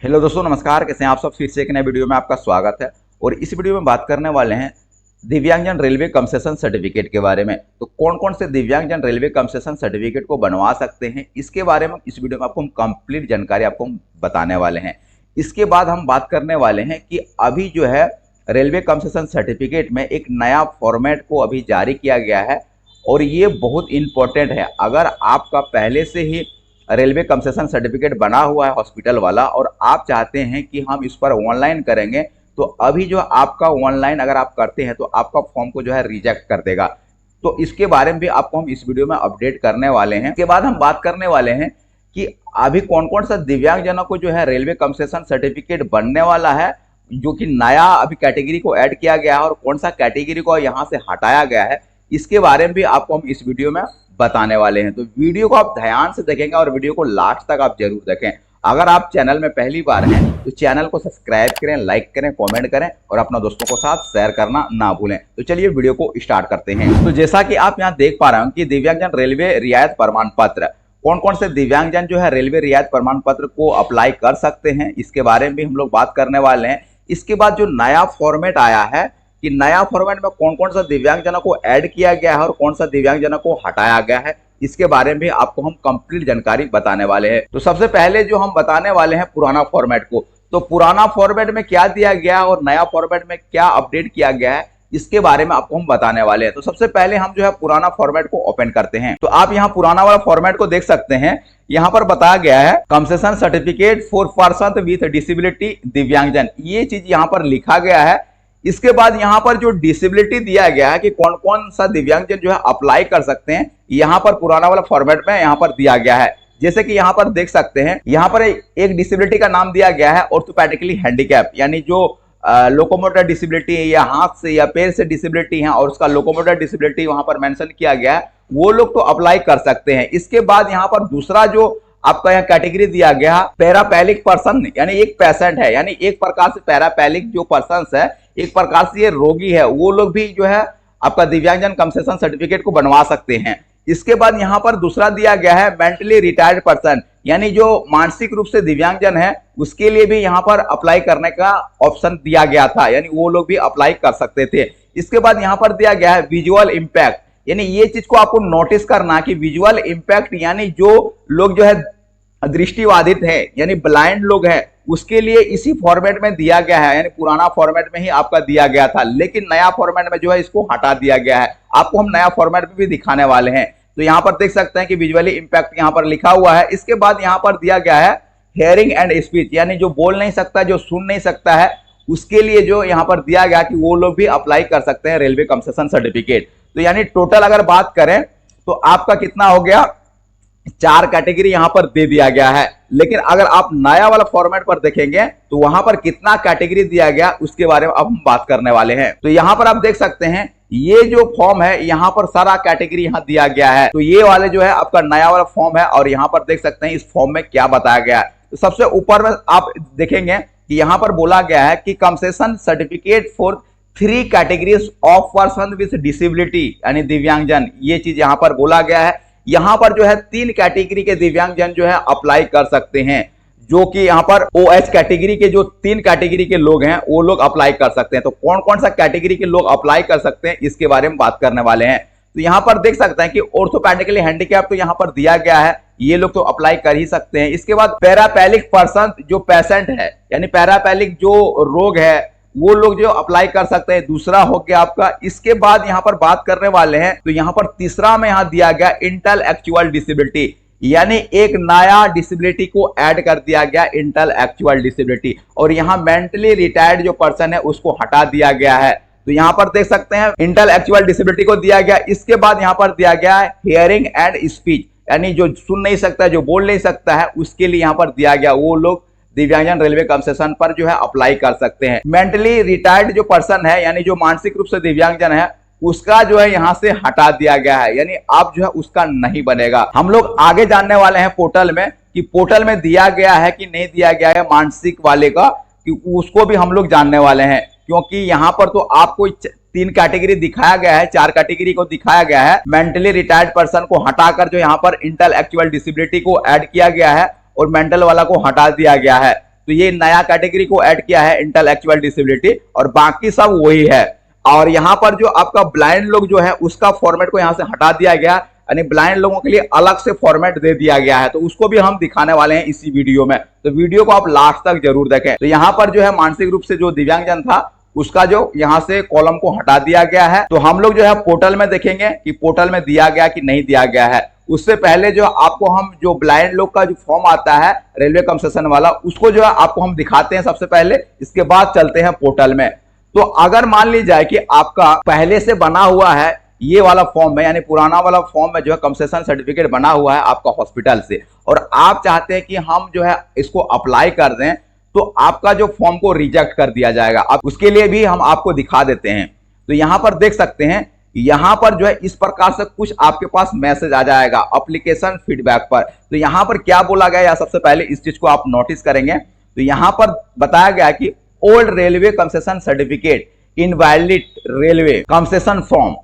Hello दोस्तों, नमस्कार। कैसे हैं आप सब। फिर से एक नए वीडियो में आपका स्वागत है। और इस वीडियो में बात करने वाले हैं दिव्यांगजन रेलवे कंसेशन सर्टिफिकेट के बारे में। तो कौन कौन से दिव्यांगजन रेलवे कंसेशन सर्टिफिकेट को बनवा सकते हैं, इसके बारे में इस वीडियो में आपको हम कंप्लीट जानकारी आपको बताने वाले हैं। इसके बाद हम बात करने वाले हैं कि अभी जो है रेलवे कंसेशन सर्टिफिकेट में एक नया फॉर्मेट को अभी जारी किया गया है और ये बहुत इंपॉर्टेंट है। अगर आपका पहले से ही रेलवे कंसेशन सर्टिफिकेट बना हुआ है हॉस्पिटल वाला और आप चाहते हैं कि हम इस पर ऑनलाइन करेंगे, तो अभी जो आपका ऑनलाइन अगर आप करते हैं तो आपका फॉर्म को जो है रिजेक्ट कर देगा। तो इसके बारे में भी आपको हम इस वीडियो में अपडेट करने वाले हैं। इसके बाद हम बात करने वाले हैं कि अभी कौन कौन सा दिव्यांगजनों को जो है रेलवे कंसेशन सर्टिफिकेट बनने वाला है, जो कि नया अभी कैटेगरी को ऐड किया गया है, और कौन सा कैटेगरी को यहाँ से हटाया गया है, इसके बारे में भी आपको हम इस वीडियो में बताने वाले हैं। तो वीडियो को आप ध्यान से देखेंगे और वीडियो को लास्ट तक आप जरूर देखें। अगर आप चैनल में पहली बार हैं तो चैनल को सब्सक्राइब करें, लाइक करें, कमेंट करें और अपना दोस्तों को साथ शेयर करना ना भूलें। तो चलिए वीडियो को स्टार्ट करते हैं। तो जैसा कि आप यहाँ देख पा रहे हो कि दिव्यांगजन रेलवे रियायत प्रमाण पत्र, कौन कौन से दिव्यांगजन जो है रेलवे रियायत प्रमाण पत्र को अप्लाई कर सकते हैं, इसके बारे में भी हम लोग बात करने वाले हैं। इसके बाद जो नया फॉर्मेट आया है कि नया फॉर्मेट में कौन कौन सा दिव्यांगजनों को ऐड किया गया है और कौन सा दिव्यांगजनों को हटाया गया है, इसके बारे में भी आपको हम कंप्लीट जानकारी बताने वाले हैं। तो सबसे पहले जो हम बताने वाले हैं पुराना फॉर्मेट को, तो पुराना फॉर्मेट में क्या दिया गया है और नया फॉर्मेट में क्या अपडेट किया गया है, इसके बारे में आपको हम बताने वाले हैं। तो सबसे पहले हम जो है पुराना फॉर्मेट को ओपन करते हैं। तो आप यहाँ पुराना वाला फॉर्मेट को देख सकते हैं। यहाँ पर बताया गया है concession certificate for person with disability दिव्यांगजन, ये चीज यहाँ पर लिखा गया है। इसके बाद यहाँ पर जो डिसेबिलिटी दिया गया है कि कौन कौन सा दिव्यांगजन जो है अप्लाई कर सकते हैं, यहाँ पर पुराना वाला फॉर्मेट में यहाँ पर दिया गया है। जैसे कि यहाँ पर देख सकते हैं, यहाँ पर एक डिसेबिलिटी का नाम दिया गया है ऑर्थोपेडिकली हैंडीकैप, यानी जो लोकोमोटर डिसेबिलिटी है या हाथ से या पैर से डिसेबिलिटी है और उसका लोकोमोटर डिसेबिलिटी वहां पर मेंशन किया गया है, वो लोग तो अप्लाई कर सकते हैं। इसके बाद यहाँ पर दूसरा जो आपका यहाँ कैटेगरी दिया गया पैरापैलिक पर्सन, यानी एक पेशेंट है, यानी एक प्रकार से पैरापैलिक जो पर्सन है, एक प्रकार से ये रोगी है, वो लोग भी जो है आपका दिव्यांगजन कंसेशन सर्टिफिकेट को बनवा सकते हैं। इसके बाद यहाँ पर दूसरा दिया गया है मेंटली रिटायर्ड पर्सन, यानी जो मानसिक रूप से दिव्यांगजन है उसके लिए भी यहाँ पर अप्लाई करने का ऑप्शन दिया गया था, यानी वो लोग भी अप्लाई कर सकते थे। इसके बाद यहाँ पर दिया गया है विजुअल इंपैक्ट, यानी ये चीज को आपको नोटिस करना कि विजुअल इंपैक्ट यानी जो लोग जो है दृष्टिबाधित है यानी ब्लाइंड लोग हैं, उसके लिए इसी फॉर्मेट में दिया गया है, यानी पुराना फॉर्मेट में ही आपका दिया गया था, लेकिन नया फॉर्मेट में जो है इसको हटा दिया गया है। आपको हम नया फॉर्मेट में भी दिखाने वाले हैं। तो यहाँ पर देख सकते हैं कि विजुअली इंपैक्ट यहाँ पर लिखा हुआ है। इसके बाद यहाँ पर दिया गया है हेयरिंग एंड स्पीच, यानी जो बोल नहीं सकता, जो सुन नहीं सकता है, उसके लिए जो यहाँ पर दिया गया कि वो लोग भी अप्लाई कर सकते हैं रेलवे कंसेशन सर्टिफिकेट। तो यानी टोटल अगर बात करें तो आपका कितना हो गया, 4 कैटेगरी यहां पर दे दिया गया है। लेकिन अगर आप नया वाला फॉर्मेट पर देखेंगे तो वहां पर कितना कैटेगरी दिया गया उसके बारे में अब हम बात करने वाले हैं। तो यहां पर आप देख सकते हैं ये जो फॉर्म है यहाँ पर सारा कैटेगरी यहाँ दिया गया है। तो ये वाले जो है आपका नया वाला फॉर्म है और यहाँ पर देख सकते हैं इस फॉर्म में क्या बताया गया है। तो सबसे ऊपर में आप देखेंगे कि यहाँ पर बोला गया है कि concession certificate for 3 categories of person with disability, यानी दिव्यांगजन, ये चीज यहाँ पर बोला गया है। यहाँ पर जो है 3 कैटेगरी के दिव्यांगजन जो है अप्लाई कर सकते हैं, जो कि यहाँ पर OH कैटेगरी के जो 3 कैटेगरी के लोग हैं वो लोग अप्लाई कर सकते हैं। तो कौन कौन सा कैटेगरी के लोग अप्लाई कर सकते हैं इसके बारे में बात करने वाले हैं। तो यहाँ पर देख सकते हैं कि ऑर्थोपेडिकली हैंडीकैप तो यहाँ पर दिया गया है, ये लोग तो अप्लाई कर ही सकते हैं। इसके बाद पैरापैलिक पर्सन जो पेशेंट है, यानी पैरापैलिक जो रोग है, वो लोग जो अप्लाई कर सकते हैं, दूसरा हो गया आपका। इसके बाद यहाँ पर बात करने वाले हैं तो यहाँ पर तीसरा में यहाँ दिया गया इंटेलेक्चुअल डिसेबिलिटी, यानी एक नया डिसेबिलिटी को ऐड कर दिया गया, इंटेलेक्चुअल डिसेबिलिटी। और यहाँ मेंटली रिटायर्ड जो पर्सन है उसको हटा दिया गया है। तो यहाँ पर देख सकते हैं इंटेलेक्चुअल डिसेबिलिटी को दिया गया। इसके बाद यहाँ पर दिया गया है हियरिंग एंड स्पीच, यानी जो सुन नहीं सकता, जो बोल नहीं सकता है, उसके लिए यहाँ पर दिया गया, वो लोग दिव्यांगजन रेलवे कंसेशन पर जो है अप्लाई कर सकते हैं। मेंटली रिटायर्ड जो पर्सन है, यानी जो मानसिक रूप से दिव्यांगजन है, उसका जो है यहाँ से हटा दिया गया है, यानी अब जो है उसका नहीं बनेगा। हम लोग आगे जानने वाले हैं पोर्टल में कि पोर्टल में दिया गया है कि नहीं दिया गया है मानसिक वाले का, कि उसको भी हम लोग जानने वाले हैं। क्योंकि यहाँ पर तो आपको 3 कैटेगरी दिखाया गया है, 4 कैटेगरी को दिखाया गया है। मेंटली रिटायर्ड पर्सन को हटाकर जो यहाँ पर इंटेलेक्चुअल डिसेबिलिटी को ऐड किया गया है और मेंटल वाला को हटा दिया गया है। तो ये नया कैटेगरी को ऐड किया है इंटेलेक्चुअल डिसेबिलिटी, और बाकी सब वही है। और यहाँ पर जो आपका ब्लाइंड लोग जो है उसका फॉर्मेट को यहाँ से हटा दिया गया, यानी ब्लाइंड लोगों के लिए अलग से फॉर्मेट दे दिया गया है, तो उसको भी हम दिखाने वाले हैं इसी वीडियो में, तो वीडियो को आप लास्ट तक जरूर देखें। तो यहाँ पर जो है मानसिक रूप से जो दिव्यांगजन था उसका जो यहाँ से कॉलम को हटा दिया गया है। तो हम लोग जो है पोर्टल में देखेंगे कि पोर्टल में दिया गया कि नहीं दिया गया है। उससे पहले जो आपको हम जो ब्लाइंड लोग का जो फॉर्म आता है रेलवे कंसेशन वाला, उसको जो है आपको हम दिखाते हैं सबसे पहले, इसके बाद चलते हैं पोर्टल में। तो अगर मान ली जाए कि आपका पहले से बना हुआ है ये वाला फॉर्म है, यानी पुराना वाला फॉर्म में जो है कंसेशन सर्टिफिकेट बना हुआ है आपका हॉस्पिटल से, और आप चाहते हैं कि हम जो है इसको अप्लाई कर दें, तो आपका जो फॉर्म को रिजेक्ट कर दिया जाएगा। अब उसके लिए भी हम आपको दिखा देते हैं। तो यहां पर देख सकते हैं, यहां पर जो है इस प्रकार से कुछ आपके पास मैसेज आ जाएगा एप्लीकेशन फीडबैक पर। तो यहां पर क्या बोला गया या सबसे पहले इस चीज को आप नोटिस करेंगे, तो यहां पर बताया गया कि old railway concession certificate invalid railway concession form,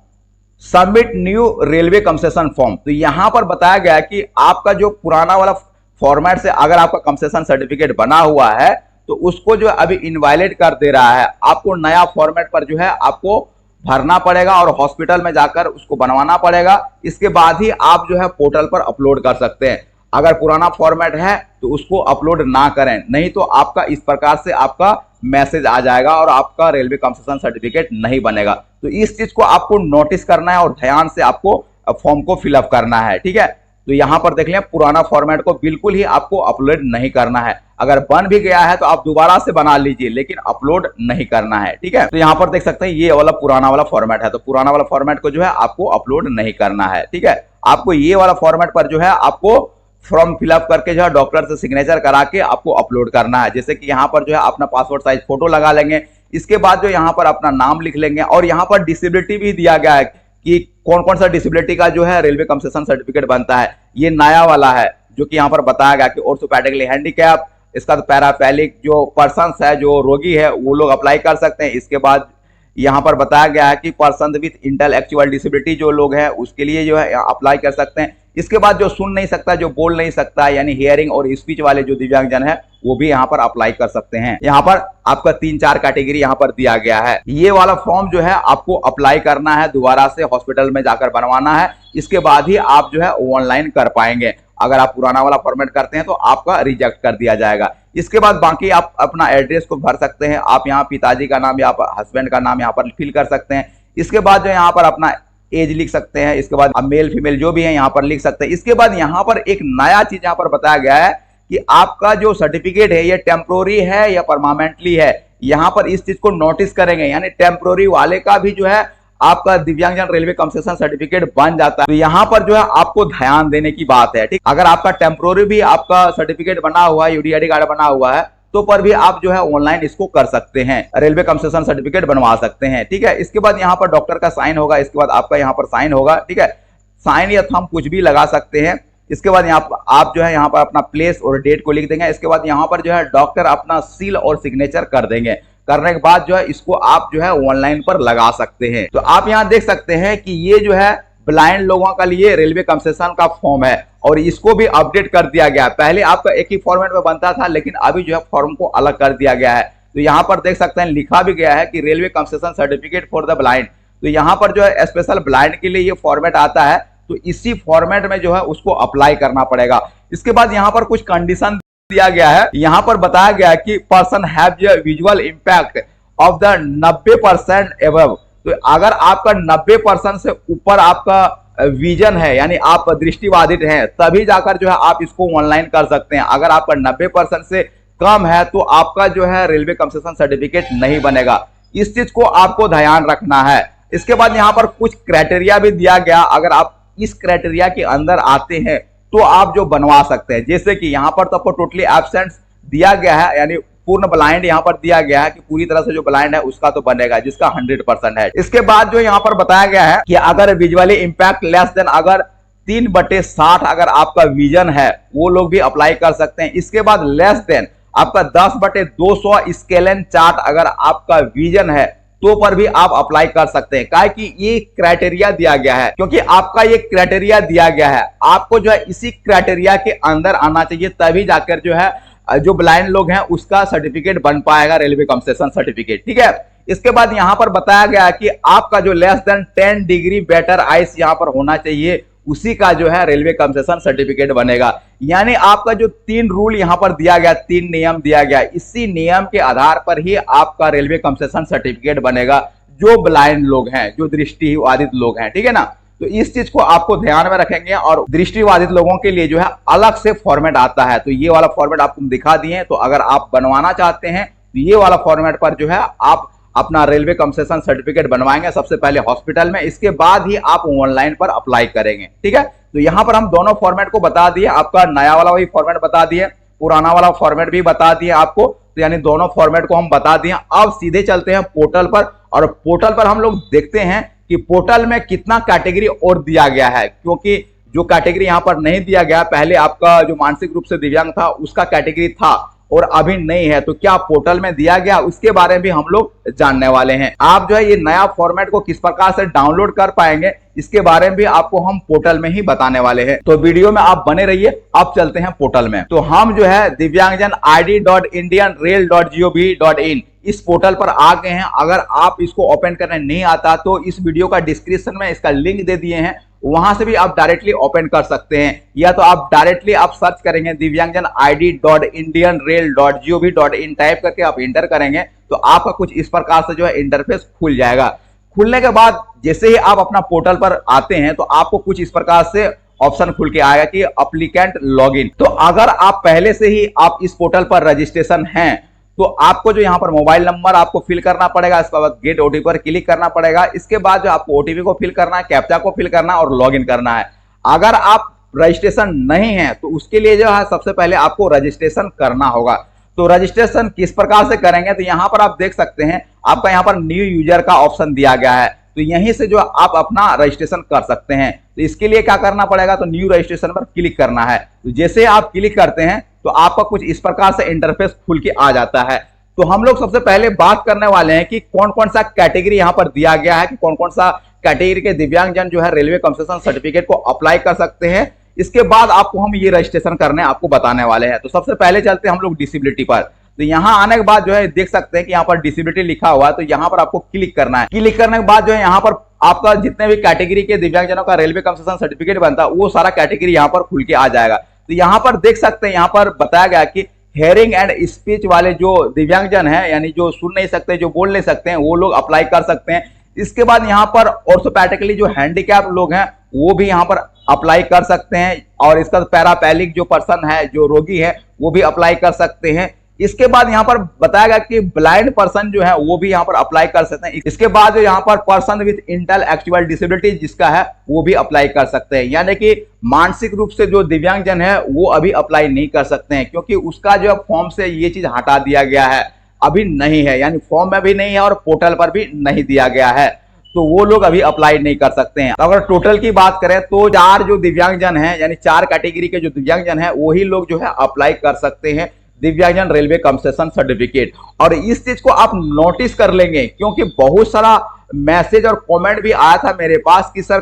submit new railway concession form. तो यहां पर बताया गया कि आपका जो पुराना वाला फॉर्मेट से अगर आपका कंसेशन सर्टिफिकेट बना हुआ है तो उसको जो है अभी इनवैलिड कर दे रहा है। आपको नया फॉर्मेट पर जो है आपको भरना पड़ेगा और हॉस्पिटल में जाकर उसको बनवाना पड़ेगा। इसके बाद ही आप जो है पोर्टल पर अपलोड कर सकते हैं। अगर पुराना फॉर्मेट है तो उसको अपलोड ना करें, नहीं तो आपका इस प्रकार से आपका मैसेज आ जाएगा और आपका रेलवे कंसेशन सर्टिफिकेट नहीं बनेगा। तो इस चीज को आपको नोटिस करना है और ध्यान से आपको फॉर्म को फिलअप करना है, ठीक है। तो यहां पर देख लें, पुराना फॉर्मेट को बिल्कुल ही आपको अपलोड नहीं करना है। अगर बन भी गया है तो आप दोबारा से बना लीजिए, लेकिन अपलोड नहीं करना है, ठीक है। तो यहां पर देख सकते हैं ये वाला पुराना वाला फॉर्मेट है, तो पुराना वाला फॉर्मेट को जो है आपको अपलोड नहीं करना है, ठीक है। आपको ये वाला फॉर्मेट पर जो है आपको फॉर्म फिलअप करके जो है डॉक्टर से सिग्नेचर करा के आपको अपलोड करना है। जैसे कि यहाँ पर जो है अपना पासपोर्ट साइज फोटो लगा लेंगे, इसके बाद जो यहाँ पर अपना नाम लिख लेंगे, और यहाँ पर डिसेबिलिटी भी दिया गया है कि कौन कौन सा डिसेबिलिटी का जो है रेलवे कंसेशन सर्टिफिकेट बनता है। ये नया वाला है जो कि यहाँ पर बताया गया कि ऑर्थोपेडिकली हैंडीकैप, इसका तो पैराफेलिक जो पर्सन्स है, जो रोगी है, वो लोग अप्लाई कर सकते हैं। इसके बाद यहाँ पर बताया गया है कि पर्सन विथ इंटेलेक्चुअल डिसेबिलिटी जो लोग हैं उसके लिए जो है अप्लाई कर सकते हैं। इसके बाद जो सुन नहीं सकता, जो बोल नहीं सकता, यानी हियरिंग और स्पीच वाले जो दिव्यांगजन है वो भी यहाँ पर अप्लाई कर सकते हैं। यहाँ पर आपका 3-4 कैटेगरी यहाँ पर दिया गया है। ये वाला फॉर्म जो है आपको अप्लाई करना है, दोबारा से हॉस्पिटल में जाकर बनवाना है। इसके बाद ही आप जो है ऑनलाइन कर पाएंगे। अगर आप पुराना वाला फॉर्मेट करते हैं तो आपका रिजेक्ट कर दिया जाएगा। इसके बाद बाकी आप अपना एड्रेस को भर सकते हैं। आप यहाँ पिताजी का नाम या हस्बैंड का नाम यहाँ पर फिल कर सकते हैं। इसके बाद जो यहाँ पर अपना एज लिख सकते हैं। इसके बाद आप मेल फीमेल जो भी है यहाँ पर लिख सकते हैं। इसके बाद यहाँ पर एक नया चीज यहाँ पर बताया गया है कि आपका जो सर्टिफिकेट है ये टेम्पोररी है या परमानेंटली है। यहाँ पर इस चीज को नोटिस करेंगे, यानी टेम्पोररी वाले का भी जो है आपका दिव्यांगजन रेलवे कंसेशन सर्टिफिकेट बन जाता है। तो यहाँ पर जो है आपको ध्यान देने की बात है, ठीक। अगर आपका टेम्पोररी भी आपका सर्टिफिकेट बना हुआ है, यूडीआईडी कार्ड बना हुआ है, तो पर भी आप जो है ऑनलाइन इसको कर सकते हैं, रेलवे कंसेशन सर्टिफिकेट बनवा सकते हैं, ठीक है। इसके बाद यहाँ पर डॉक्टर का साइन होगा, इसके बाद आपका यहाँ पर साइन होगा, ठीक है। साइन या थंब कुछ भी लगा सकते हैं। इसके बाद यहाँ आप जो है यहाँ पर अपना प्लेस और डेट को लिख देंगे। इसके बाद यहाँ पर जो है डॉक्टर अपना सील और सिग्नेचर कर देंगे। करने के बाद जो है इसको आप जो है ऑनलाइन पर लगा सकते हैं। तो आप यहाँ देख सकते हैं कि ये जो है ब्लाइंड लोगों के लिए रेलवे कंसेशन का फॉर्म है और इसको भी अपडेट कर दिया गया है। पहले आपका एक ही फॉर्मेट में बनता था, लेकिन अभी जो है फॉर्म को अलग कर दिया गया है। तो यहाँ पर देख सकते हैं लिखा भी गया है कि railway concession certificate for the blind. तो यहाँ पर जो है स्पेशल ब्लाइंड के लिए ये फॉर्मेट आता है, तो इसी फॉर्मेट में जो है उसको अप्लाई करना पड़ेगा। इसके बाद यहाँ पर कुछ कंडीशन दिया गया है। यहाँ पर बताया गया है कि person have a visual impact of the 90% above. तो अगर आपका 90% से ऊपर आपका विजन है, यानी आप दृष्टिबाधित हैं, तभी जाकर जो है आप इसको ऑनलाइन कर सकते हैं। अगर आपका 90% से कम है तो आपका जो है रेलवे कंसेशन सर्टिफिकेट नहीं बनेगा। इस चीज को आपको ध्यान रखना है। इसके बाद यहाँ पर कुछ क्राइटेरिया भी दिया गया। अगर आप इस क्राइटेरिया के अंदर आते हैं तो आप जो बनवा सकते हैं। जैसे कि यहाँ पर तो आपको टोटली एब्सेंट दिया गया है, यानी पूर्ण ब्लाइंड यहाँ पर दिया गया है कि पूरी तरह से जो ब्लाइंड है उसका तो बनेगा, जिसका 100% है। इसके बाद जो यहाँ पर बताया गया है कि अगर विजुअली इंपैक्ट लेस देन, अगर 3/60 अगर आपका विजन है, वो लोग भी अप्लाई कर सकते हैं। इसके बाद लेस देन आपका 10/200 स्केलन चार्ट अगर आपका विजन है तो पर भी आप अप्लाई कर सकते हैं। काहे कि ये क्राइटेरिया दिया गया है, क्योंकि आपका ये क्राइटेरिया दिया गया है, आपको जो है इसी क्राइटेरिया के अंदर आना चाहिए, तभी जाकर जो है जो ब्लाइंड लोग हैं उसका सर्टिफिकेट बन पाएगा, रेलवे कंसेशन सर्टिफिकेट। ठीक है, इसके बाद यहां पर बताया गया कि आपका जो less than 10 degree better ice यहां पर होना चाहिए, उसी का जो है रेलवे कंसेशन सर्टिफिकेट बनेगा। यानी आपका जो 3 रूल यहां पर दिया गया, 3 नियम दिया गया, इसी नियम के आधार पर ही आपका रेलवे कंसेशन सर्टिफिकेट बनेगा जो ब्लाइंड लोग हैं, जो दृष्टिबाधित लोग हैं। ठीक है ना, तो इस चीज को आपको ध्यान में रखेंगे। और दृष्टिबाधित लोगों के लिए जो है अलग से फॉर्मेट आता है, तो ये वाला फॉर्मेट आपको दिखा दिए। तो अगर आप बनवाना चाहते हैं तो ये वाला फॉर्मेट पर जो है आप अपना रेलवे कंसेशन सर्टिफिकेट बनवाएंगे सबसे पहले हॉस्पिटल में, इसके बाद ही आप ऑनलाइन पर अप्लाई करेंगे। ठीक है, तो यहां पर हम दोनों फॉर्मेट को बता दिए, आपका नया वाला वही फॉर्मेट बता दिए, पुराना वाला फॉर्मेट भी बता दिए आपको। तो यानी दोनों फॉर्मेट को हम बता दिए। अब सीधे चलते हैं पोर्टल पर, और पोर्टल पर हम लोग देखते हैं कि पोर्टल में कितना कैटेगरी और दिया गया है, क्योंकि जो कैटेगरी यहां पर नहीं दिया गया, पहले आपका जो मानसिक रूप से दिव्यांग था उसका कैटेगरी था और अभी नहीं है, तो क्या पोर्टल में दिया गया, उसके बारे में भी हम लोग जानने वाले हैं। आप जो है ये नया फॉर्मेट को किस प्रकार से डाउनलोड कर पाएंगे, इसके बारे में भी आपको हम पोर्टल में ही बताने वाले हैं, तो वीडियो में आप बने रहिए। अब चलते हैं पोर्टल में। तो हम जो है दिव्यांगजन id.indianrail.gov.in इस पोर्टल पर आ गए हैं। अगर आप इसको ओपन करने नहीं आता तो इस वीडियो का डिस्क्रिप्शन में इसका लिंक दे दिए हैं, वहां से भी आप डायरेक्टली ओपन कर सकते हैं, या तो आप डायरेक्टली आप सर्च करेंगे दिव्यांगजन id.indianrail.gov.in टाइप करके आप इंटर करेंगे तो आपका कुछ इस प्रकार से जो है इंटरफेस खुल जाएगा। खुलने के बाद जैसे ही आप अपना पोर्टल पर आते हैं तो आपको कुछ इस प्रकार से ऑप्शन खुल के आएगा कि एप्लीकेंट लॉगिन। तो अगर आप पहले से ही आप इस पोर्टल पर रजिस्ट्रेशन हैं तो आपको जो यहाँ पर मोबाइल नंबर आपको फिल करना पड़ेगा, इसके बाद गेट ओटीपी पर क्लिक करना पड़ेगा। इसके बाद जो आपको ओटीपी को फिल करना है, कैप्चा को फिल करना है और लॉगिन करना है। अगर आप रजिस्ट्रेशन नहीं है तो उसके लिए जो है सबसे पहले आपको रजिस्ट्रेशन करना होगा। तो रजिस्ट्रेशन किस प्रकार से करेंगे, तो यहाँ पर आप देख सकते हैं आपका यहाँ पर न्यू यूजर का ऑप्शन दिया गया है, तो यहीं से जो आप अपना रजिस्ट्रेशन कर सकते हैं। तो इसके लिए क्या करना पड़ेगा, तो न्यू रजिस्ट्रेशन पर क्लिक करना है। तो जैसे आप क्लिक करते हैं तो आपका कुछ इस प्रकार से इंटरफेस खुल के आ जाता है। तो हम लोग सबसे पहले बात करने वाले हैं कि कौन कौन सा कैटेगरी यहाँ पर दिया गया है, कि कौन कौन सा कैटेगरी के दिव्यांगजन जो है रेलवे कंसेशन सर्टिफिकेट को अप्लाई कर सकते हैं। इसके बाद आपको हम ये रजिस्ट्रेशन करने आपको बताने वाले हैं। तो सबसे पहले चलते हैं हम लोग डिसेबिलिटी पर। तो यहाँ आने के बाद जो है देख सकते हैं कि यहाँ पर डिसेबिलिटी लिखा हुआ है, तो यहाँ पर आपको क्लिक करना है। क्लिक करने के बाद जो है यहाँ पर आपका जितने भी कैटेगरी के दिव्यांगजनों का रेलवे कंसेशन सर्टिफिकेट बनता है वो सारा कैटेगरी यहाँ पर खुल के आ जाएगा। तो यहाँ पर देख सकते हैं, यहाँ पर बताया गया कि हेयरिंग एंड स्पीच वाले जो दिव्यांगजन हैं, यानी जो सुन नहीं सकते, जो बोल नहीं सकते हैं, वो लोग अप्लाई कर सकते हैं। इसके बाद यहाँ पर ऑर्थोपेडिकली जो हैंडीकैप लोग हैं वो भी यहाँ पर अप्लाई कर सकते हैं, और इसका पैरापैलिक जो पर्सन है, जो रोगी है, वो भी अप्लाई कर सकते हैं। इसके बाद यहाँ पर बताया गया कि ब्लाइंड पर्सन जो है वो भी यहाँ पर अप्लाई कर सकते हैं। इसके बाद जो यहाँ पर पर्सन विद इंटेलेक्चुअल डिसेबिलिटी जिसका है वो भी अप्लाई कर सकते हैं, यानी कि मानसिक रूप से जो दिव्यांगजन है वो अभी अप्लाई नहीं कर सकते हैं, क्योंकि उसका जो फॉर्म से ये चीज हटा दिया गया है, अभी नहीं है, यानी फॉर्म में भी नहीं है और पोर्टल पर भी नहीं दिया गया है, तो वो लोग अभी अप्लाई नहीं कर सकते हैं। अगर टोटल की बात करें तो 4 जो दिव्यांगजन हैं, यानी 4 कैटेगरी के जो दिव्यांगजन हैं वही लोग जो है अप्लाई कर सकते हैं दिव्यांगजन रेलवे कंसेशन सर्टिफिकेट। और इस चीज को आप नोटिस कर लेंगे, क्योंकि बहुत सारा मैसेज और कमेंट भी आया था मेरे पास कि सर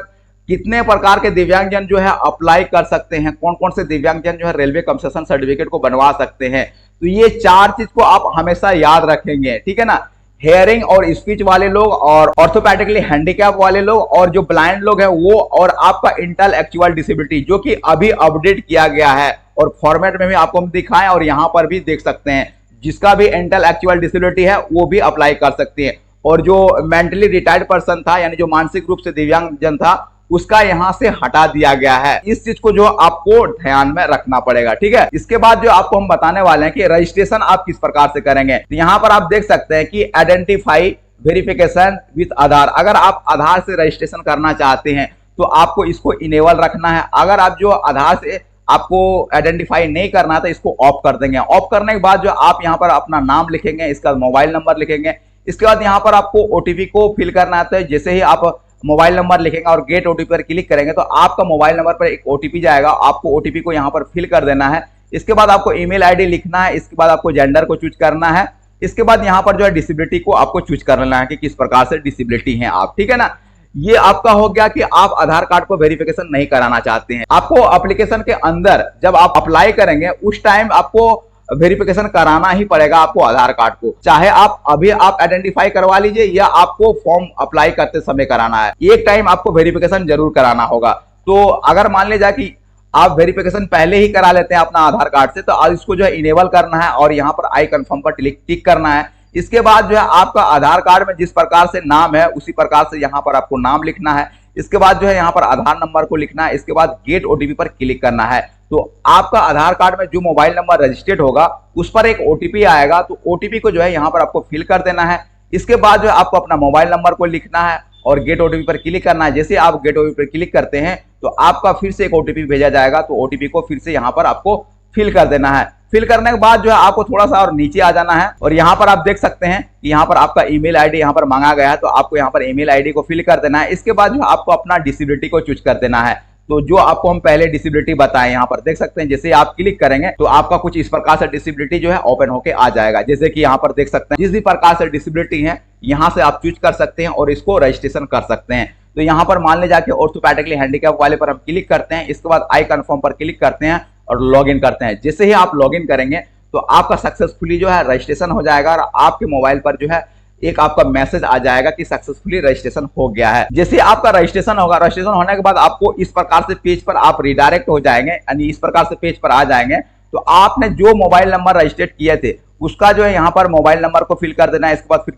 कितने प्रकार के दिव्यांगजन जो है अप्लाई कर सकते हैं, कौन कौन से दिव्यांगजन जो है रेलवे कंसेशन सर्टिफिकेट को बनवा सकते हैं। तो ये 4 चीज को आप हमेशा याद रखेंगे, ठीक है ना। हेयरिंग और स्पीच वाले लोग, और ऑर्थोपेडिकली हैंडीकैप वाले लोग, और जो ब्लाइंड लोग हैं वो, और आपका इंटेलेक्चुअल डिसेबिलिटी जो कि अभी अपडेट किया गया है और फॉर्मेट में भी आपको हम दिखाएं, और यहां पर भी देख सकते हैं जिसका भी इंटेलेक्चुअल डिसेबिलिटी है वो भी अप्लाई कर सकते हैं। और जो मेंटली रिटायर्ड पर्सन था, यानी जो मानसिक रूप से दिव्यांगजन था, उसका यहां से हटा दिया गया है। इस चीज को जो आपको ध्यान में रखना पड़ेगा, ठीक है। इसके बाद जो आपको हम बताने वाले हैं कि रजिस्ट्रेशन आप किस प्रकार से करेंगे। तो यहां पर आप देख सकते हैं कि आइडेंटिफाई वेरिफिकेशन विद आधार। अगर आप आधार से रजिस्ट्रेशन करना चाहते हैं तो आपको इसको इनेबल रखना है। अगर आप जो आधार से आपको आइडेंटिफाई नहीं करना तो इसको ऑफ कर देंगे। ऑफ करने के बाद जो आप यहाँ पर अपना नाम लिखेंगे, इसका मोबाइल नंबर लिखेंगे। इसके बाद यहाँ पर आपको ओटीपी को फिल करना आता है। जैसे ही आप मोबाइल नंबर लिखेंगे और गेट ओटीपी पर क्लिक करेंगे तो आपका मोबाइल नंबर पर एक ओटीपी जाएगा, आपको ओटीपी को यहाँ पर फिल कर देना है। इसके बाद आपको ईमेल आईडी लिखना है। इसके बाद आपको जेंडर को चूज करना है। इसके बाद यहाँ पर जो है डिसेबिलिटी को आपको चूज कर लेना है कि किस प्रकार से डिसेबिलिटी है आप, ठीक है ना। ये आपका हो गया कि आप आधार कार्ड को वेरिफिकेशन नहीं कराना चाहते हैं। आपको एप्लीकेशन के अंदर जब आप अप्लाई करेंगे उस टाइम आपको वेरिफिकेशन कराना ही पड़ेगा आपको आधार कार्ड को, चाहे आप अभी आप आइडेंटिफाई करवा लीजिए या आपको फॉर्म अप्लाई करते समय कराना है, एक टाइम आपको वेरिफिकेशन जरूर कराना होगा। तो अगर मान लीजिए कि आप वेरिफिकेशन पहले ही करा लेते हैं अपना आधार कार्ड से, तो आज इसको जो है इनेबल करना है और यहाँ पर आई कंफर्म पर टिक करना है। इसके बाद जो है आपका आधार कार्ड में जिस प्रकार से नाम है उसी प्रकार से यहाँ पर आपको नाम लिखना है। इसके बाद जो है यहाँ पर आधार नंबर को लिखना है। इसके बाद गेट ओटीपी पर क्लिक करना है। तो आपका आधार कार्ड में जो मोबाइल नंबर रजिस्टर्ड होगा उस पर एक ओटीपी आएगा, तो ओटीपी को जो है यहाँ पर आपको फिल कर देना है। इसके बाद जो है आपको अपना मोबाइल नंबर को लिखना है और गेट ओटीपी पर क्लिक करना है। जैसे आप गेट ओटीपी पर क्लिक करते हैं तो आपका फिर से एक ओटीपी भेजा जाएगा, तो ओटीपी को फिर से यहाँ पर आपको फिल कर देना है। फिल करने के बाद जो है आपको थोड़ा सा और नीचे आ जाना है और यहाँ पर आप देख सकते हैं कि यहाँ पर आपका ईमेल आईडी यहाँ पर मांगा गया है, तो आपको यहाँ पर ईमेल आईडी को फिल कर देना है। इसके बाद जो आपको अपना डिसेबिलिटी को चूज कर देना है। तो जो आपको हम पहले डिसेबिलिटी बताएं यहाँ पर देख सकते हैं, जैसे आप क्लिक करेंगे तो आपका कुछ इस प्रकार से डिसेबिलिटी जो है ओपन होके आ जाएगा। जैसे कि यहाँ पर देख सकते हैं जिस भी प्रकार से डिसेबिलिटी है यहाँ से आप चूज कर सकते हैं और इसको रजिस्ट्रेशन कर सकते हैं। तो यहाँ पर मान ले जाके ऑर्थोपेडिकली हैंडीकैप वाले पर हम क्लिक करते हैं। इसके बाद आई कंफर्म पर क्लिक करते हैं और लॉग इन करते हैं। जैसे ही आप लॉग इन करेंगे तो आपका सक्सेसफुली जो है रजिस्ट्रेशन हो जाएगा और आपके मोबाइल पर जो है एक आपका मैसेज आ जाएगा कि सक्सेसफुली रजिस्ट्रेशन हो गया है। जैसे आपका रजिस्ट्रेशन होगा, रजिस्ट्रेशन होने के बाद आपको इस प्रकार से पेज पर आप रिडायरेक्ट हो जाएंगे, यानी इस प्रकार से पेज पर आ जाएंगे। तो आपने जो मोबाइल नंबर रजिस्टर्ड किए थे उसका जो है यहाँ पर मोबाइल नंबर को फिल कर देना है। इसके बाद फिर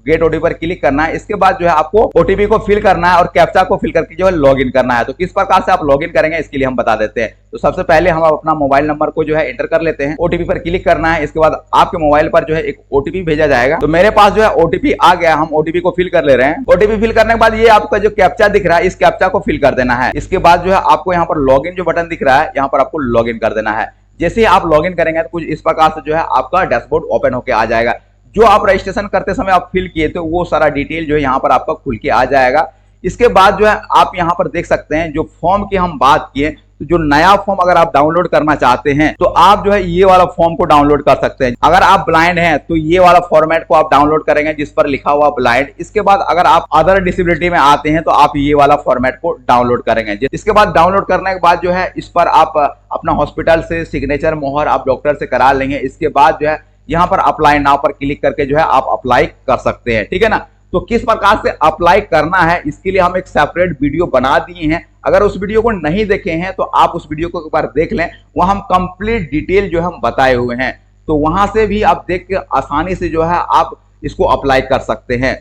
गेट ओटीपी पर क्लिक करना है। इसके बाद जो है आपको ओटीपी को फिल करना है और कैप्चा को फिल करके जो है लॉग इन करना है। तो किस प्रकार से आप लॉग इन करेंगे इसके लिए हम बता देते हैं। तो सबसे पहले हम अपना मोबाइल नंबर को जो है एंटर कर लेते हैं, ओटीपी पर क्लिक करना है। इसके बाद आपके मोबाइल पर जो है एक ओटीपी भेजा जाएगा। तो मेरे पास जो है ओटीपी आ गया, हम ओटीपी को फिल कर ले रहे हैं। ओटीपी फिल करने के बाद ये आपका जो कैप्चा दिख रहा है इस कैप्चा को फिल कर देना है। इसके बाद जो है आपको यहाँ पर लॉग इन जो बटन दिख रहा है यहाँ पर आपको लॉग इन कर देना है। जैसे ही आप लॉगिन करेंगे तो कुछ इस प्रकार से जो है आपका डैशबोर्ड ओपन होके आ जाएगा। जो आप रजिस्ट्रेशन करते समय आप फिल किए थे वो सारा डिटेल जो है यहाँ पर आपका खुल के आ जाएगा। इसके बाद जो है आप यहाँ पर देख सकते हैं जो फॉर्म की हम बात किए, तो जो नया फॉर्म अगर आप डाउनलोड करना चाहते हैं तो आप जो है ये वाला फॉर्म को डाउनलोड कर सकते हैं। अगर आप ब्लाइंड हैं तो ये वाला फॉर्मेट को आप डाउनलोड करेंगे जिस पर लिखा हुआ ब्लाइंड। इसके बाद अगर आप अदर डिसेबिलिटी में आते हैं तो आप ये वाला फॉर्मेट को डाउनलोड करेंगे। इसके बाद डाउनलोड करने के बाद जो है इस पर आप अपना हॉस्पिटल से सिग्नेचर मोहर आप डॉक्टर से करा लेंगे। इसके बाद जो है यहाँ पर अप्लाई नाउ पर क्लिक करके जो है आप अप्लाई कर सकते हैं, ठीक है ना। तो किस प्रकार से अप्लाई करना है इसके लिए हम एक सेपरेट वीडियो बना दिए हैं। अगर उस वीडियो को नहीं देखे हैं तो आप उस वीडियो को एक बार देख लें, वहां हम कंप्लीट डिटेल जो हम बताए हुए हैं। तो वहां से भी आप देख के आसानी से जो है आप इसको अप्लाई कर सकते हैं।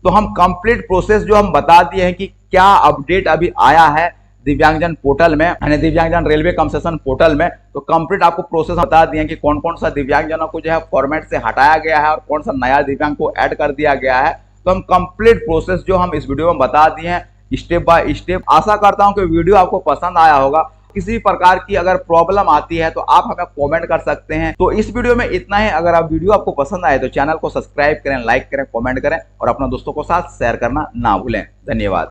तो हम कंप्लीट प्रोसेस जो हम बता दिए हैं कि क्या अपडेट अभी आया है दिव्यांगजन पोर्टल में, यानी दिव्यांगजन रेलवे कंसेशन पोर्टल में। तो कंप्लीट आपको प्रोसेस बता दिए कि कौन कौन सा दिव्यांगजनों को जो है फॉर्मेट से हटाया गया है और कौन सा नया दिव्यांग को ऐड कर दिया गया है। तो हम कंप्लीट प्रोसेस जो हम इस वीडियो में बता दिए हैं स्टेप बाय स्टेप। आशा करता हूं कि वीडियो आपको पसंद आया होगा। किसी प्रकार की अगर प्रॉब्लम आती है तो आप हमें कमेंट कर सकते हैं। तो इस वीडियो में इतना ही। अगर आप वीडियो आपको पसंद आए तो चैनल को सब्सक्राइब करें, लाइक करें, कमेंट करें और अपने दोस्तों के साथ शेयर करना ना भूलें। धन्यवाद।